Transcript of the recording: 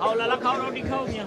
आओ लाला खाओ रोटी खाओ मियां.